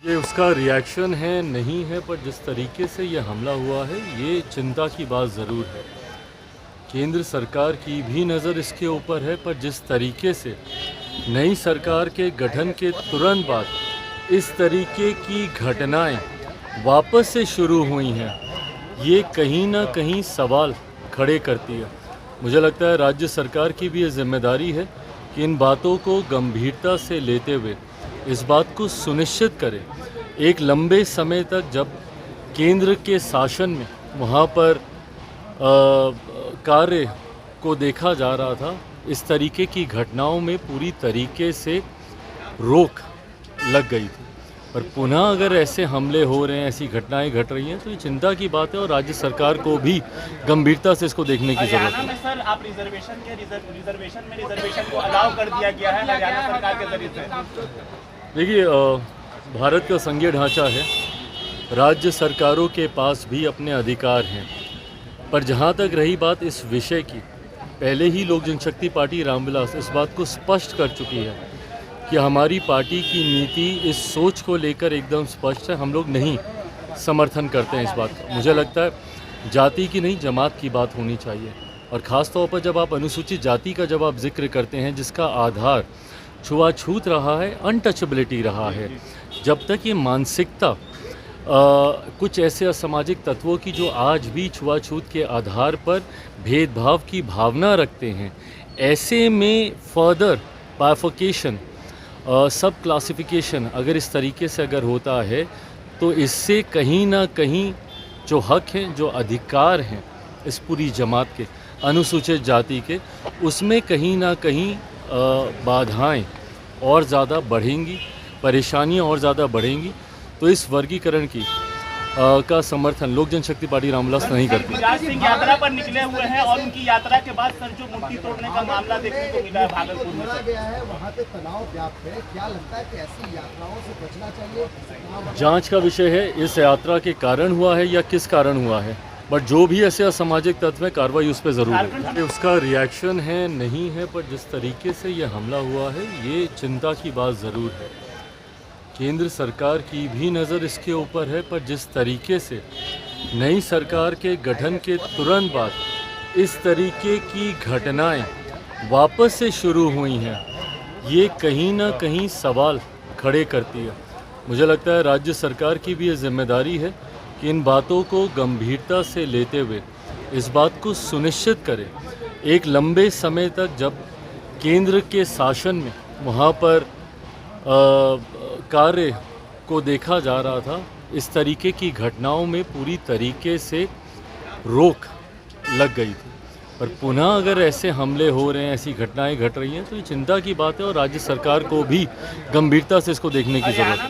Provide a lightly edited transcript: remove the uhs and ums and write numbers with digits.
ये उसका रिएक्शन है नहीं है, पर जिस तरीके से ये हमला हुआ है ये चिंता की बात ज़रूर है। केंद्र सरकार की भी नज़र इसके ऊपर है, पर जिस तरीके से नई सरकार के गठन के तुरंत बाद इस तरीके की घटनाएं वापस से शुरू हुई हैं, ये कहीं ना कहीं सवाल खड़े करती है। मुझे लगता है राज्य सरकार की भी ये जिम्मेदारी है कि इन बातों को गंभीरता से लेते हुए इस बात को सुनिश्चित करें। एक लंबे समय तक जब केंद्र के शासन में वहाँ पर कार्य को देखा जा रहा था, इस तरीके की घटनाओं में पूरी तरीके से रोक लग गई थी। पर पुनः अगर ऐसे हमले हो रहे हैं, ऐसी घटनाएं घट रही हैं, तो ये चिंता की बात है और राज्य सरकार को भी गंभीरता से इसको देखने की जरूरत है। सर, आप रिजर्वेशन को अलाउ कर दिया गया है हरियाणा सरकार के जरिए से। देखिए, भारत का संघीय ढांचा है, राज्य सरकारों के पास भी अपने अधिकार हैं। पर जहाँ तक रही बात इस विषय की, पहले ही लोक जनशक्ति पार्टी रामविलास इस बात को स्पष्ट कर चुकी है कि हमारी पार्टी की नीति इस सोच को लेकर एकदम स्पष्ट है। हम लोग नहीं समर्थन करते हैं इस बात का। मुझे लगता है जाति की नहीं, जमात की बात होनी चाहिए। और ख़ास तौर पर जब आप अनुसूचित जाति का जब आप जिक्र करते हैं, जिसका आधार छुआछूत रहा है, अनटचेबिलिटी रहा है, जब तक ये मानसिकता कुछ ऐसे असामाजिक तत्वों की जो आज भी छुआछूत के आधार पर भेदभाव की भावना रखते हैं, ऐसे में फर्दर बाइफर्केशन, सब क्लासिफिकेशन अगर इस तरीके से अगर होता है, तो इससे कहीं ना कहीं जो हक हैं, जो अधिकार हैं इस पूरी जमात के, अनुसूचित जाति के, उसमें कहीं ना कहीं बाधाएं और ज़्यादा बढ़ेंगी, परेशानियां और ज़्यादा बढ़ेंगी। तो इस वर्गीकरण की का समर्थन लोक जनशक्ति पार्टी रामविलास नहीं करती। गिरिराज सिंह यात्रा पर निकले हुए हैं और उनकी यात्रा के बाद सर जो मूर्ति तोड़ने का मामला देखने को मिला है भागलपुर में, गया है वहाँ पे तनाव व्याप्त है। क्या लगता है कि ऐसी यात्राओं से बचना चाहिए? जांच का विषय है, इस यात्रा के कारण हुआ है या किस कारण हुआ है, बट जो भी ऐसे असामाजिक तत्व है, कार्रवाई उस पर ज़रूर है। उसका रिएक्शन है नहीं है, पर जिस तरीके से ये हमला हुआ है ये चिंता की बात ज़रूर है। केंद्र सरकार की भी नज़र इसके ऊपर है, पर जिस तरीके से नई सरकार के गठन के तुरंत बाद इस तरीके की घटनाएं वापस से शुरू हुई हैं, ये कहीं ना कहीं सवाल खड़े करती है। मुझे लगता है राज्य सरकार की भी ये जिम्मेदारी है कि इन बातों को गंभीरता से लेते हुए इस बात को सुनिश्चित करें। एक लंबे समय तक जब केंद्र के शासन में वहाँ पर कार्य को देखा जा रहा था, इस तरीके की घटनाओं में पूरी तरीके से रोक लग गई थी। पर पुनः अगर ऐसे हमले हो रहे हैं, ऐसी घटनाएं घट रही हैं, तो ये चिंता की बात है और राज्य सरकार को भी गंभीरता से इसको देखने की ज़रूरत है।